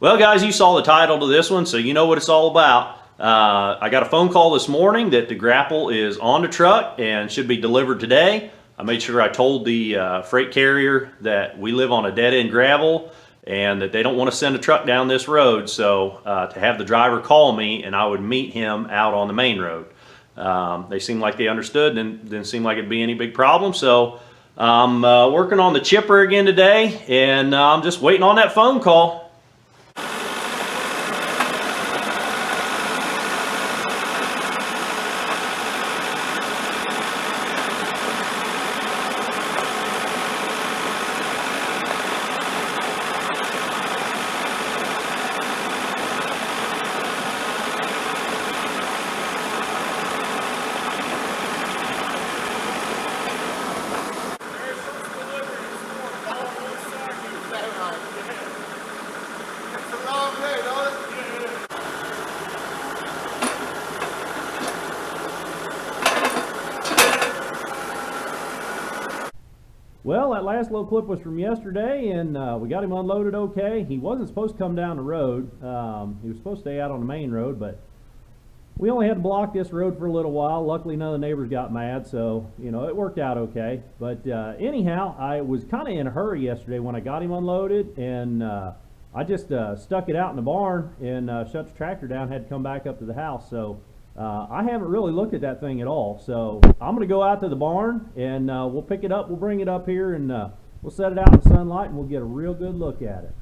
Well, guys, you saw the title to this one, so you know what it's all about. I got a phone call this morning that the grapple is on the truck and should be delivered today. I made sure I told the freight carrier that we live on a dead-end gravel and that they don't want to send a truck down this road, so to have the driver call me and I would meet him out on the main road. They seemed like they understood and didn't seem like it'd be any big problem, so I'm working on the chipper again today, and I'm just waiting on that phone call. Well, that last little clip was from yesterday, and we got him unloaded okay. He wasn't supposed to come down the road. He was supposed to stay out on the main road, but we only had to block this road for a little while. Luckily, none of the neighbors got mad, so, you know, it worked out okay. But anyhow, I was kind of in a hurry yesterday when I got him unloaded, and I just stuck it out in the barn and shut the tractor down, had to come back up to the house. So I haven't really looked at that thing at all. So I'm going to go out to the barn and we'll pick it up. We'll bring it up here and we'll set it out in the sunlight and we'll get a real good look at it.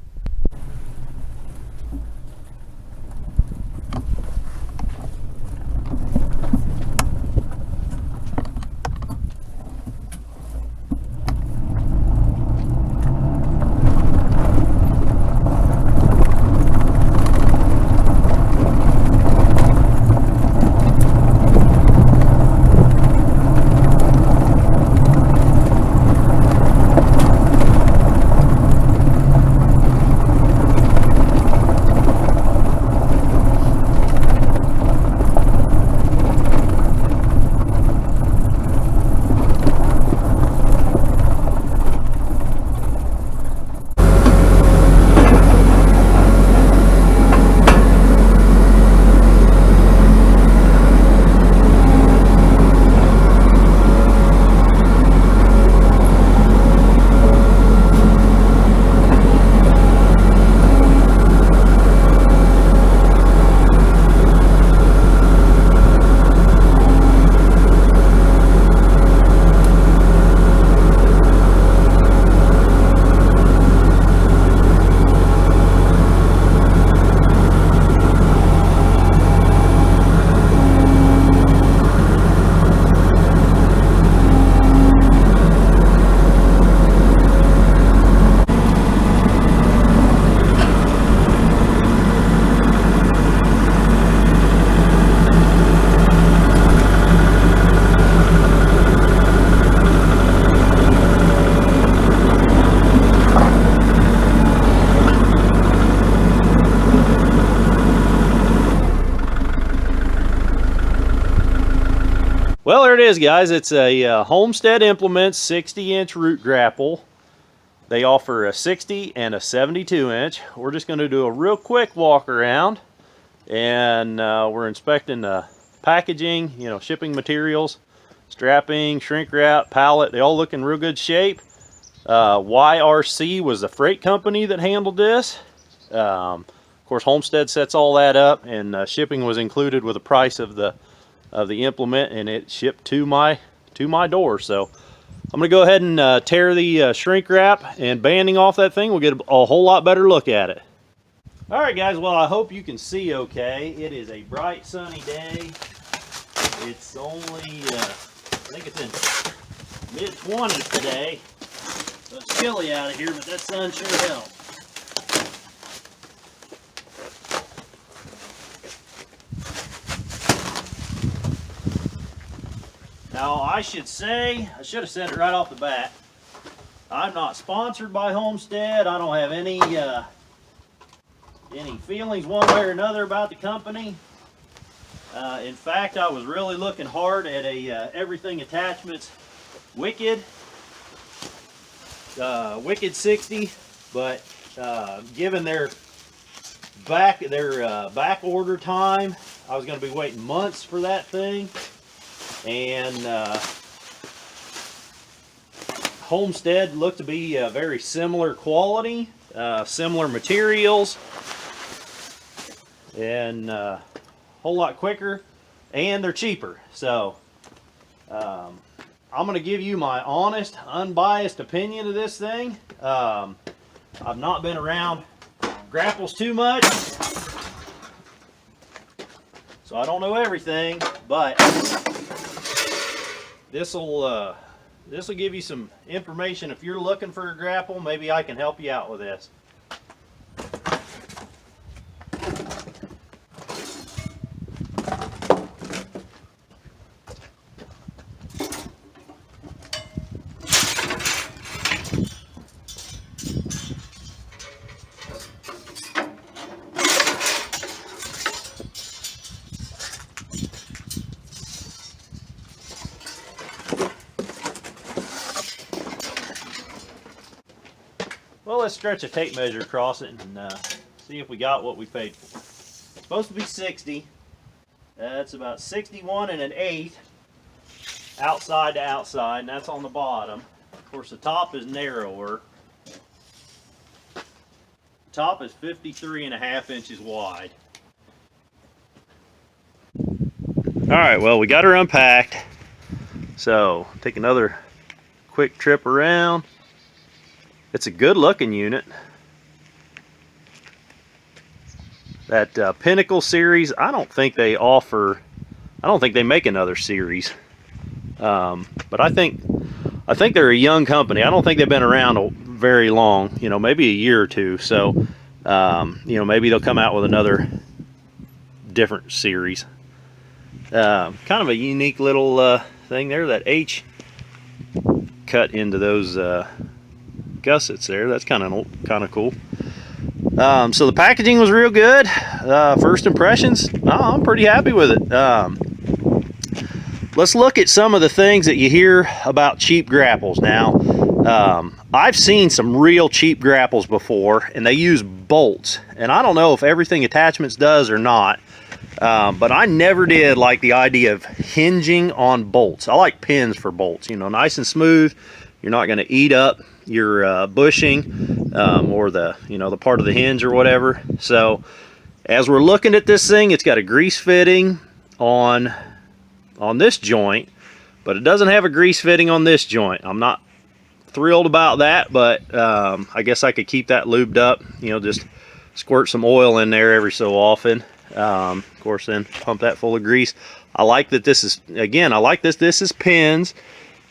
Well, there it is, guys. It's a Homestead Implements 60-inch root grapple. They offer a 60 and a 72-inch. We're just going to do a real quick walk around, and we're inspecting the packaging, you know, shipping materials, strapping, shrink wrap, pallet. They all look in real good shape. YRC was the freight company that handled this. Of course, Homestead sets all that up, and shipping was included with the price of the implement, and it shipped to my door. So I'm gonna go ahead and tear the shrink wrap and banding off that thing. We'll get a whole lot better look at it. All right, guys, well, I hope you can see okay. It is a bright sunny day. It's only I think it's in mid-20s today, so it's chilly out of here, but that sun sure helps. Now, I should have said it right off the bat. I'm not sponsored by Homestead. I don't have any feelings one way or another about the company. In fact, I was really looking hard at a Everything Attachments Wicked 60, but given their back order time. I was going to be waiting months for that thing, and Homestead looked to be very similar quality, similar materials, and a whole lot quicker, and they're cheaper. So I'm going to give you my honest, unbiased opinion of this thing. I've not been around grapples too much, so I don't know everything, but this'll give you some information. If you're looking for a grapple, maybe I can help you out with this. Well, let's stretch a tape measure across it and see if we got what we paid for. It's supposed to be 60. That's about 61 1/8 outside to outside, and that's on the bottom. Of course, the top is narrower. The top is 53.5 inches wide. All right, well, we got her unpacked. So, take another quick trip around. It's a good looking unit. That Pinnacle series, I don't think they make another series. But I think they're a young company. I don't think they've been around very long, you know, maybe a year or two. So, you know, maybe they'll come out with another different series. Kind of a unique little thing there, that H cut into those gussets there. That's kind of cool. So the packaging was real good. First impressions, I'm pretty happy with it. Let's look at some of the things that you hear about cheap grapples. Now, I've seen some real cheap grapples before, and they use bolts. And I don't know if Everything Attachments does or not, but I never did like the idea of hinging on bolts. I like pins for bolts, you know, nice and smooth. You're not going to eat up your bushing or the part of the hinge or whatever. So as we're looking at this thing, it's got a grease fitting on this joint, but it doesn't have a grease fitting on this joint. I'm not thrilled about that, but I guess I could keep that lubed up, you know, just squirt some oil in there every so often. Of course, then pump that full of grease. I like that this is, again, I like this is pins,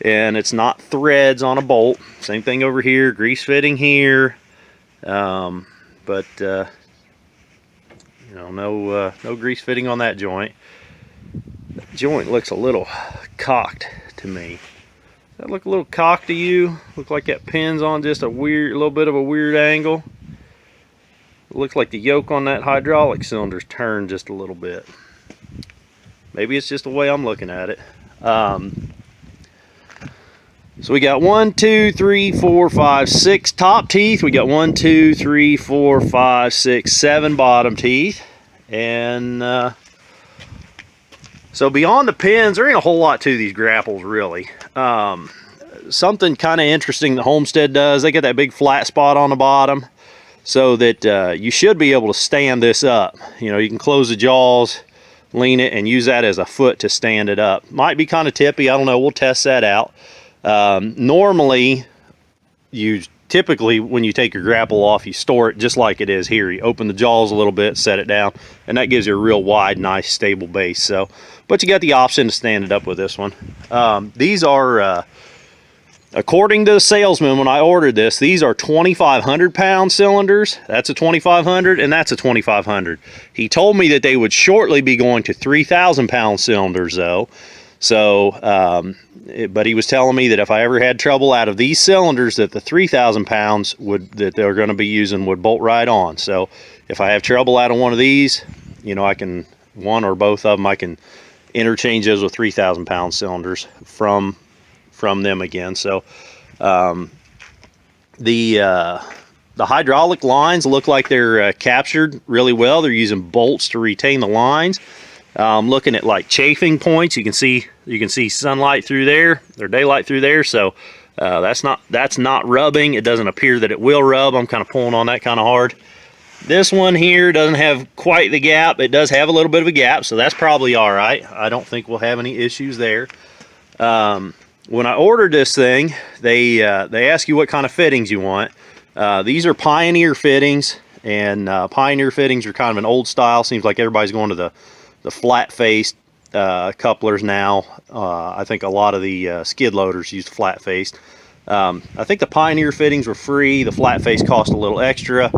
and it's not threads on a bolt. Same thing over here, grease fitting here, but you know, no grease fitting on that joint. That joint looks a little cocked to me. Does that look a little cocked to you? Look like that pin's on just a little bit of a weird angle. It looks like the yoke on that hydraulic cylinder's turned just a little bit. Maybe it's just the way I'm looking at it. So we got 1, 2, 3, 4, 5, 6 top teeth. We got 1, 2, 3, 4, 5, 6, 7 bottom teeth. And so beyond the pins, there ain't a whole lot to these grapples, really. Something kind of interesting the Homestead does, they get that big flat spot on the bottom so that you should be able to stand this up. You know, you can close the jaws, lean it, and use that as a foot to stand it up. Might be kind of tippy, I don't know, we'll test that out. Normally, typically when you take your grapple off, you store it just like it is here. You open the jaws a little bit, set it down, and that gives you a real wide, nice, stable base. So, but you got the option to stand it up with this one. These are, according to the salesman when I ordered this, these are 2,500 pound cylinders. That's a 2,500 and that's a 2,500. He told me that they would shortly be going to 3,000 pound cylinders though. So, but he was telling me that if I ever had trouble out of these cylinders, that the 3,000 pounds that they're going to be using would bolt right on. So if I have trouble out of one of these, you know, I can, one or both of them, I can interchange those with 3,000 pound cylinders from them again. So the The hydraulic lines look like they're captured really well. They're using bolts to retain the lines. Looking at like chafing points, you can see sunlight through there, or daylight through there. So that's not rubbing. It doesn't appear that it will rub. I'm kind of pulling on that kind of hard. This one here doesn't have quite the gap. It does have a little bit of a gap, so that's probably all right. I don't think we'll have any issues there. When I ordered this thing, they ask you what kind of fittings you want. These are Pioneer fittings, and Pioneer fittings are kind of an old style. Seems like everybody's going to the flat-faced couplers now. I think a lot of the skid loaders use flat-faced. I think the Pioneer fittings were free. The flat-face cost a little extra.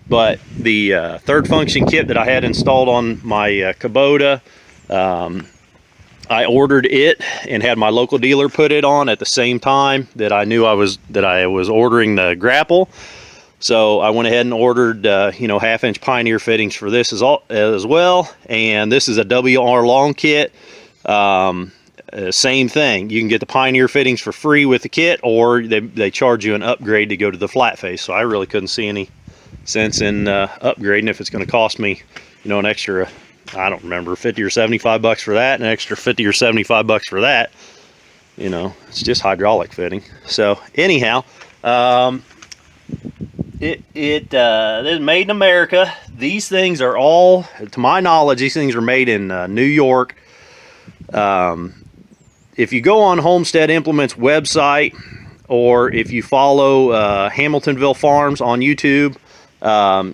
But the third function kit that I had installed on my Kubota, I ordered it and had my local dealer put it on at the same time that I knew I was ordering the grapple. So I went ahead and ordered half-inch Pioneer fittings for this as well. And this is a WR long kit. Same thing. You can get the Pioneer fittings for free with the kit, or they charge you an upgrade to go to the flat face. So I really couldn't see any sense in upgrading if it's going to cost me, an extra, I don't remember, 50 or 75 bucks for that, and an extra 50 or 75 bucks for that. It's just hydraulic fitting. So anyhow, it is made in America. These things are all, to my knowledge, these things are made in New York. If you go on Homestead Implements website, or if you follow Hamiltonville Farms on YouTube,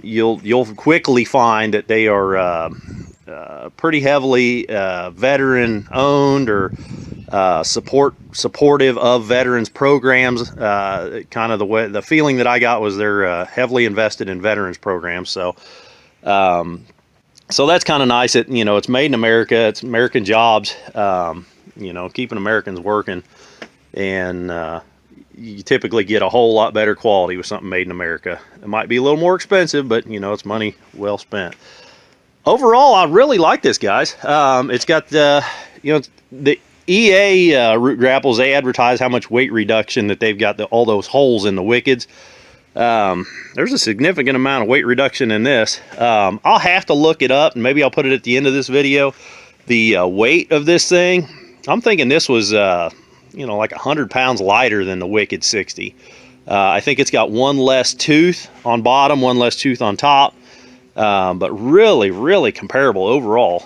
you'll quickly find that they are pretty heavily veteran owned, or supportive of veterans programs. Kind of the feeling that I got was they're heavily invested in veterans programs. So that's kind of nice. It's made in America. It's American jobs. Keeping Americans working, and you typically get a whole lot better quality with something made in America. It might be a little more expensive, but it's money well spent. Overall, I really like this, guys. It's got the EA root grapples. They advertise how much weight reduction that they've got, all those holes in the wickeds. There's a significant amount of weight reduction in this. I'll have to look it up, and maybe I'll put it at the end of this video. The weight of this thing, I'm thinking this was like 100 pounds lighter than the Wicked 60. I think it's got one less tooth on bottom, one less tooth on top, but really comparable overall.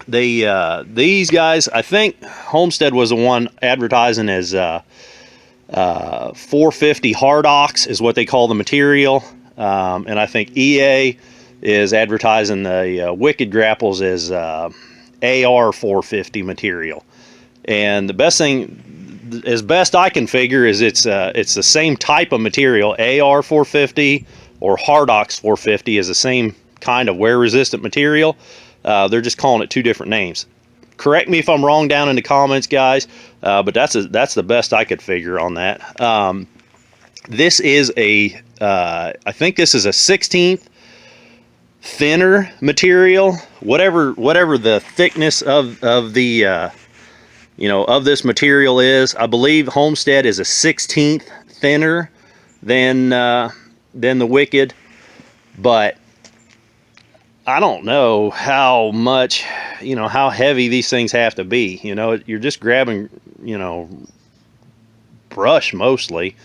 These guys, I think Homestead was the one advertising as 450 hard ox is what they call the material, and I think EA is advertising the Wicked grapples as AR 450 material. And the best thing, as best I can figure, is it's the same type of material. AR 450 or Hardox 450 is the same kind of wear resistant material. They're just calling it two different names. Correct me if I'm wrong down in the comments, guys, but that's the best I could figure on that. This is I think this is a 16th thinner material, whatever the thickness of the of this material is. I believe Homestead is a 16th thinner than the Wicked, but I don't know how much, how heavy these things have to be. You're just grabbing, brush mostly.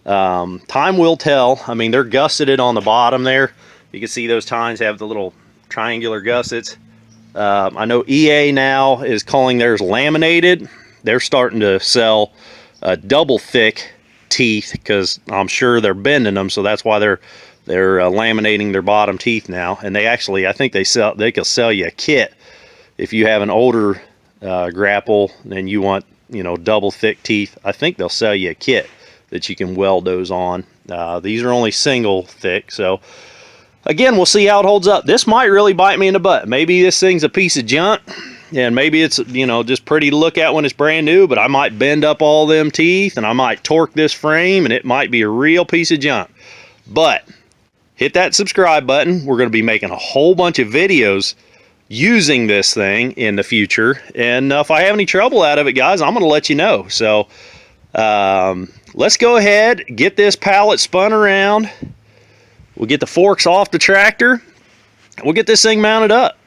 Time will tell. I mean, they're gusseted on the bottom there. You can see those tines have the little triangular gussets. I know EA now is calling theirs laminated. They're starting to sell double thick teeth, because I'm sure they're bending them, so that's why they're laminating their bottom teeth now. And they actually, I think they can sell you a kit if you have an older grapple and you want double thick teeth. I think they'll sell you a kit that you can weld those on. These are only single thick, so again, we'll see how it holds up. This might really bite me in the butt. Maybe this thing's a piece of junk, and maybe it's just pretty to look at when it's brand new, but I might bend up all them teeth, and I might torque this frame, and it might be a real piece of junk. But hit that subscribe button. We're going to be making a whole bunch of videos using this thing in the future, and if I have any trouble out of it, guys, I'm going to let you know. So let's go ahead, get this pallet spun around. We'll get the forks off the tractor. We'll get this thing mounted up.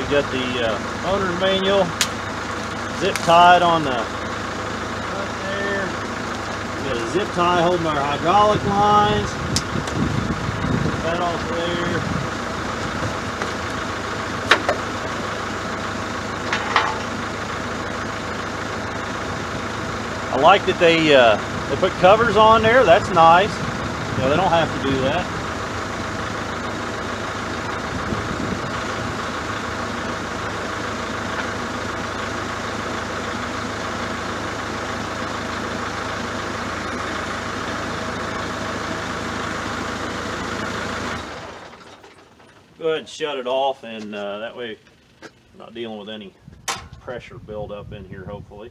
Got the owner's manual zip tied on the front there. We got a zip tie holding our hydraulic lines. Put that off there. I like that they put covers on there. That's nice. You know, they don't have to do that. Go ahead and shut it off, and that way we're not dealing with any pressure buildup in here, hopefully.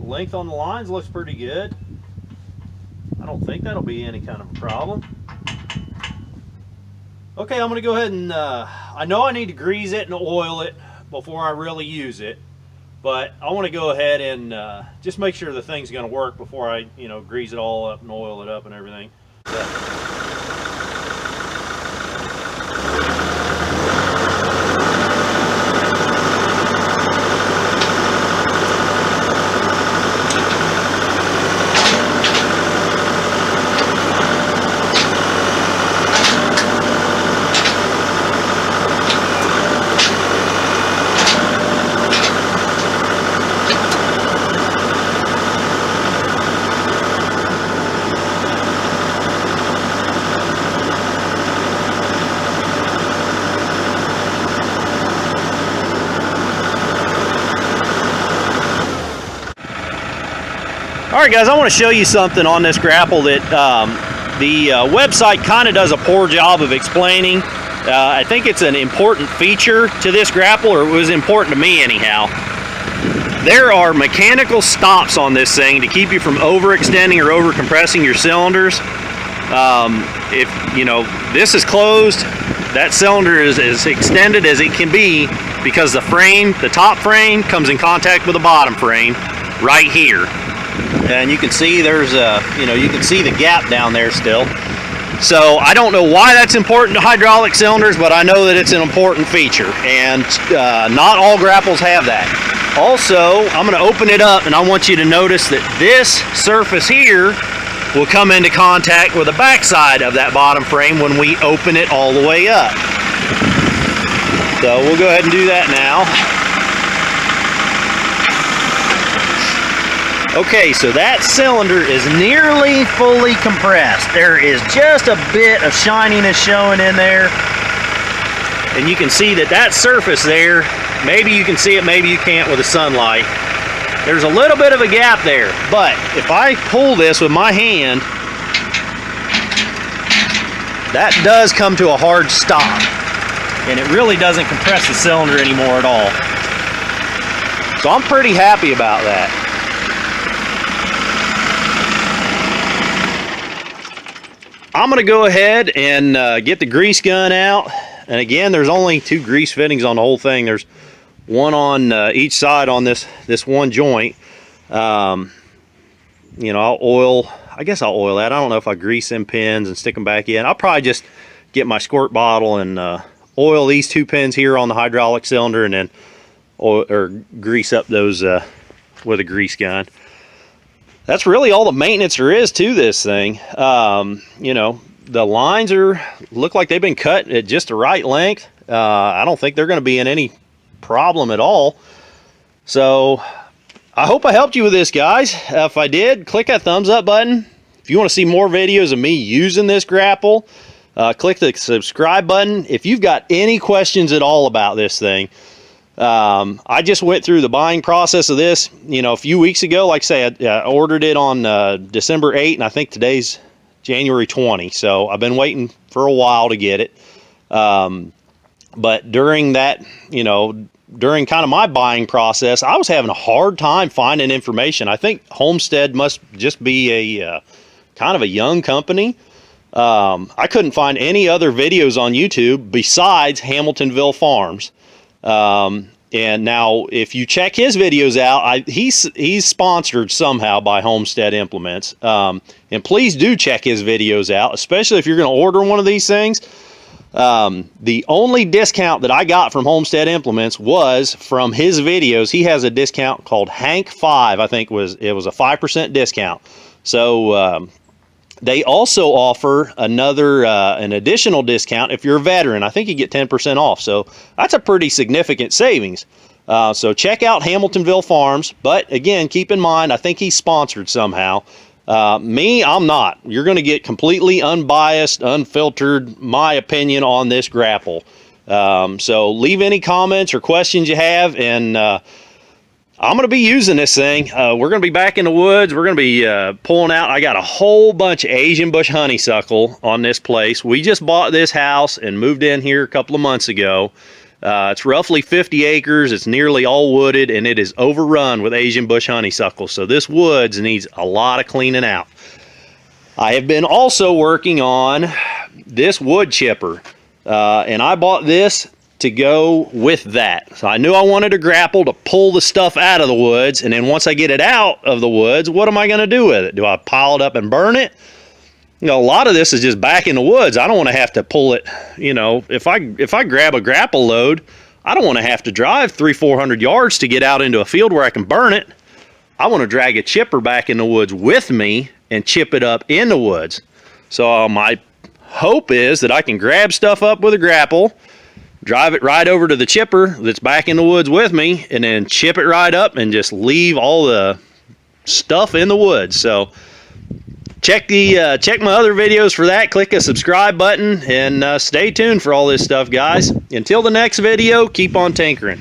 Length on the lines looks pretty good. I don't think that'll be any kind of a problem. Okay, I'm gonna go ahead and I know I need to grease it and oil it before I really use it, but I want to go ahead and just make sure the thing's gonna work before I, you know, grease it all up and oil it up and everything. All right, guys, I want to show you something on this grapple that the website kind of does a poor job of explaining. I think it's an important feature to this grapple, or it was important to me anyhow. There are mechanical stops on this thing to keep you from overextending or overcompressing your cylinders. If you know this is closed, that cylinder is as extended as it can be because the frame, the top frame, comes in contact with the bottom frame right here. And you can see there's a, you can see the gap down there still. So I don't know why that's important to hydraulic cylinders, but I know that it's an important feature, and not all grapples have that. Also, I'm going to open it up, and I want you to notice that this surface here will come into contact with the backside of that bottom frame when we open it all the way up. So we'll go ahead and do that now. Okay, so that cylinder is nearly fully compressed. There is just a bit of shininess showing in there. And you can see that that surface there, maybe you can see it, maybe you can't with the sunlight. There's a little bit of a gap there, but if I pull this with my hand, that does come to a hard stop. And it really doesn't compress the cylinder anymore at all. So I'm pretty happy about that. I'm going to go ahead and get the grease gun out. And again, there's only 2 grease fittings on the whole thing. There's one on each side on this one joint. I'll oil, I guess I'll oil that. I don't know if I grease them pins and stick them back in. I'll probably just get my squirt bottle and oil these 2 pins here on the hydraulic cylinder, and then oil, or grease up those with a grease gun. That's really all the maintenance there is to this thing. The lines look like they've been cut at just the right length. I don't think they're going to be in any problem at all. So I hope I helped you with this, guys. If I did, click that thumbs up button. If you want to see more videos of me using this grapple, click the subscribe button. If you've got any questions at all about this thing, I just went through the buying process of this, a few weeks ago. Like I say, I ordered it on December 8, and I think today's January 20. So I've been waiting for a while to get it. But during that, during kind of my buying process, I was having a hard time finding information. I think Homestead must just be a kind of a young company. I couldn't find any other videos on YouTube besides Hamiltonville Farms. And now if you check his videos out, he's sponsored somehow by Homestead Implements. And please do check his videos out, especially if you're going to order one of these things. The only discount that I got from Homestead Implements was from his videos. He has a discount called Hank 5. I think it was a 5% discount. So, they also offer an additional discount if you're a veteran. I think you get 10% off. So that's a pretty significant savings. So check out Hamiltonville Farms. But again, keep in mind, I think he's sponsored somehow. Me, I'm not. You're going to get completely unbiased, unfiltered, my opinion on this grapple. So leave any comments or questions you have, and I'm going to be using this thing. We're going to be back in the woods. We're going to be pulling out. I got a whole bunch of Asian bush honeysuckle on this place. We just bought this house and moved in here a couple of months ago. It's roughly 50 acres. It's nearly all wooded, and it is overrun with Asian bush honeysuckle. So this woods needs a lot of cleaning out. I have been also working on this wood chipper, and I bought this to go with that. So I knew I wanted a grapple to pull the stuff out of the woods, and then once I get it out of the woods, what am I going to do with it? Do I pile it up and burn it? A lot of this is just back in the woods. I don't want to have to pull it. If I grab a grapple load, I don't want to have to drive 300-400 yards to get out into a field where I can burn it. I want to drag a chipper back in the woods with me and chip it up in the woods. So my hope is that I can grab stuff up with a grapple, drive it right over to the chipper that's back in the woods with me, and then chip it right up and just leave all the stuff in the woods. So check my other videos for that. Click the subscribe button, and stay tuned for all this stuff, guys. Until the next video, keep on tinkering.